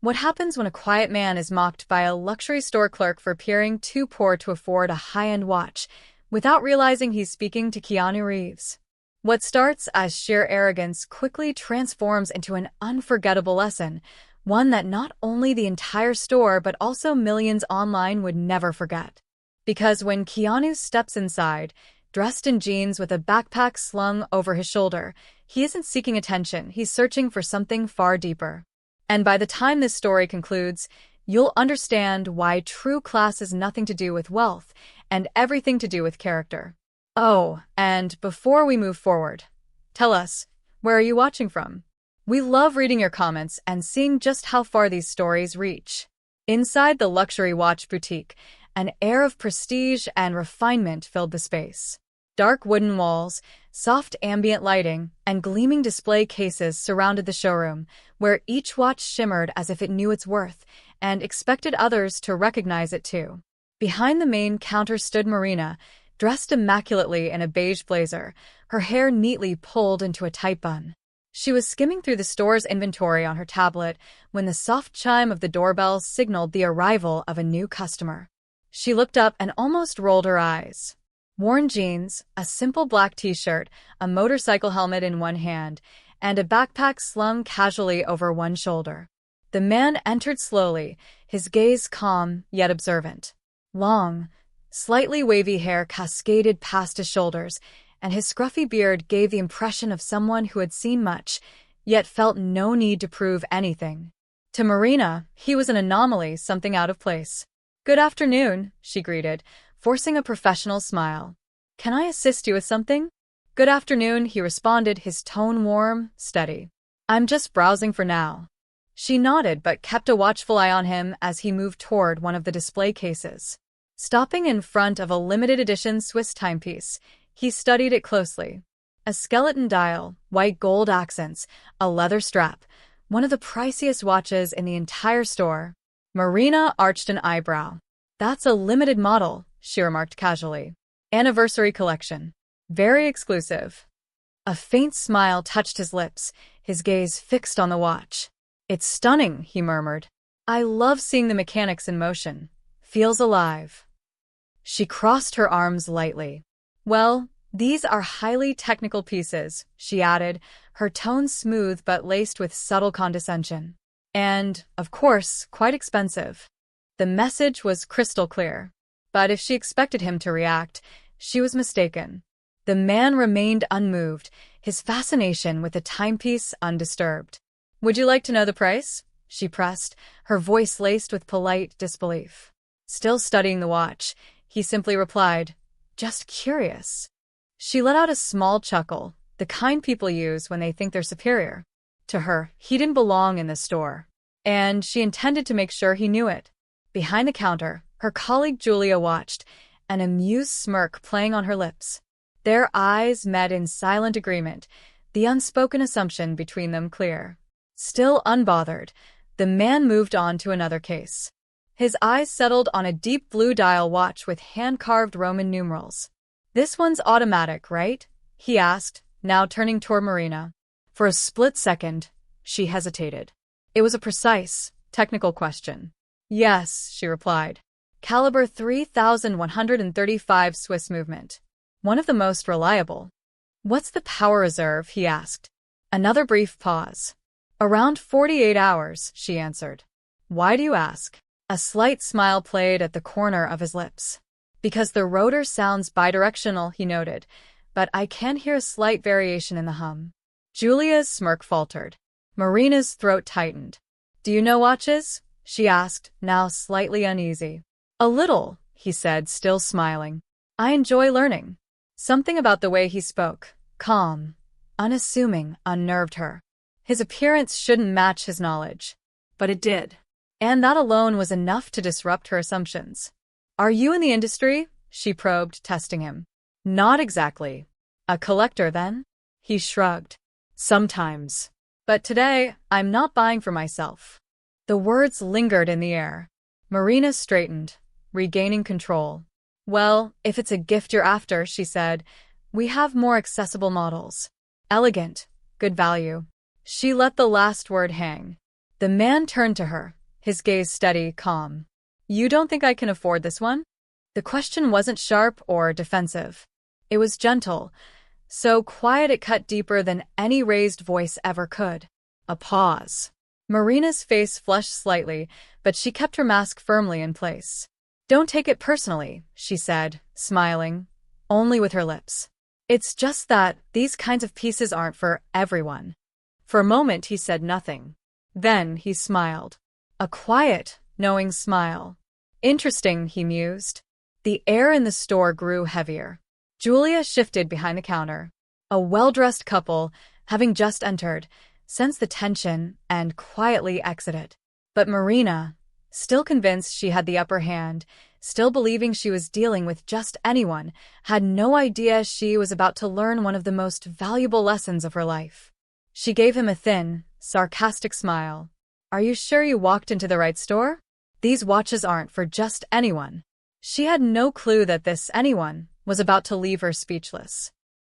What happens when a quiet man is mocked by a luxury store clerk for appearing too poor to afford a high-end watch, without realizing he's speaking to Keanu Reeves? What starts as sheer arrogance quickly transforms into an unforgettable lesson, one that not only the entire store but also millions online would never forget. Because when Keanu steps inside, dressed in jeans with a backpack slung over his shoulder, he isn't seeking attention, he's searching for something far deeper. And by the time this story concludes, you'll understand why true class has nothing to do with wealth and everything to do with character. Oh, and before we move forward, tell us, where are you watching from? We love reading your comments and seeing just how far these stories reach. Inside the luxury watch boutique, an air of prestige and refinement filled the space. Dark wooden walls, soft ambient lighting, and gleaming display cases surrounded the showroom, where each watch shimmered as if it knew its worth and expected others to recognize it too. Behind the main counter stood Marina, dressed immaculately in a beige blazer, her hair neatly pulled into a tight bun. She was skimming through the store's inventory on her tablet when the soft chime of the doorbell signaled the arrival of a new customer. She looked up and almost rolled her eyes. Worn jeans, a simple black t-shirt, a motorcycle helmet in one hand, and a backpack slung casually over one shoulder. The man entered slowly, his gaze calm yet observant. Long, slightly wavy hair cascaded past his shoulders, and his scruffy beard gave the impression of someone who had seen much, yet felt no need to prove anything. To Marina, he was an anomaly, something out of place. "Good afternoon," she greeted, forcing a professional smile. "Can I assist you with something?" "Good afternoon," he responded, his tone warm, steady. "I'm just browsing for now." She nodded but kept a watchful eye on him as he moved toward one of the display cases. Stopping in front of a limited edition Swiss timepiece, he studied it closely. A skeleton dial, white gold accents, a leather strap, one of the priciest watches in the entire store. Marina arched an eyebrow. "That's a limited model," she remarked casually. "Anniversary collection. Very exclusive." A faint smile touched his lips, his gaze fixed on the watch. "It's stunning," he murmured. "I love seeing the mechanics in motion. Feels alive." She crossed her arms lightly. "Well, these are highly technical pieces," she added, her tone smooth but laced with subtle condescension. "And, of course, quite expensive." The message was crystal clear. But if she expected him to react, she was mistaken. The man remained unmoved, his fascination with the timepiece undisturbed. "Would you like to know the price?" she pressed, her voice laced with polite disbelief. Still studying the watch, he simply replied, "Just curious." She let out a small chuckle, the kind people use when they think they're superior. To her, he didn't belong in the store. And she intended to make sure he knew it. Behind the counter, her colleague Julia watched, an amused smirk playing on her lips. Their eyes met in silent agreement, the unspoken assumption between them clear. Still unbothered, the man moved on to another case. His eyes settled on a deep blue dial watch with hand-carved Roman numerals. "This one's automatic, right?" he asked, now turning toward Marina. For a split second, she hesitated. It was a precise, technical question. "Yes," she replied. "Caliber 3135 Swiss movement. One of the most reliable." "What's the power reserve?" he asked. Another brief pause. "Around 48 hours," she answered. "Why do you ask?" A slight smile played at the corner of his lips. "Because the rotor sounds bidirectional," he noted, "but I can hear a slight variation in the hum." Julia's smirk faltered. Marina's throat tightened. "Do you know watches?" she asked, now slightly uneasy. "A little," he said, still smiling. "I enjoy learning." Something about the way he spoke, calm, unassuming, unnerved her. His appearance shouldn't match his knowledge. But it did. And that alone was enough to disrupt her assumptions. "Are you in the industry?" she probed, testing him. "Not exactly." "A collector, then?" He shrugged. "Sometimes. But today, I'm not buying for myself." The words lingered in the air. Marina straightened, regaining control. "Well, if it's a gift you're after," she said, "we have more accessible models. Elegant, good value." She let the last word hang. The man turned to her, his gaze steady, calm. You don't think I can afford this one? The question wasn't sharp or defensive. It was gentle, so quiet it cut deeper than any raised voice ever could. A pause. Marina's face flushed slightly, but she kept her mask firmly in place. Don't take it personally, she said, smiling, only with her lips. It's just that these kinds of pieces aren't for everyone. For a moment he said nothing. Then he smiled. A quiet, knowing smile. Interesting, he mused. The air in the store grew heavier. Julia shifted behind the counter. A well-dressed couple, having just entered, sensed the tension and quietly exited. But Marina, still convinced she had the upper hand, still believing she was dealing with just anyone, had no idea she was about to learn one of the most valuable lessons of her life. She gave him a thin, sarcastic smile. Are you sure you walked into the right store? These watches aren't for just anyone. She had no clue that this anyone was about to leave her speechless.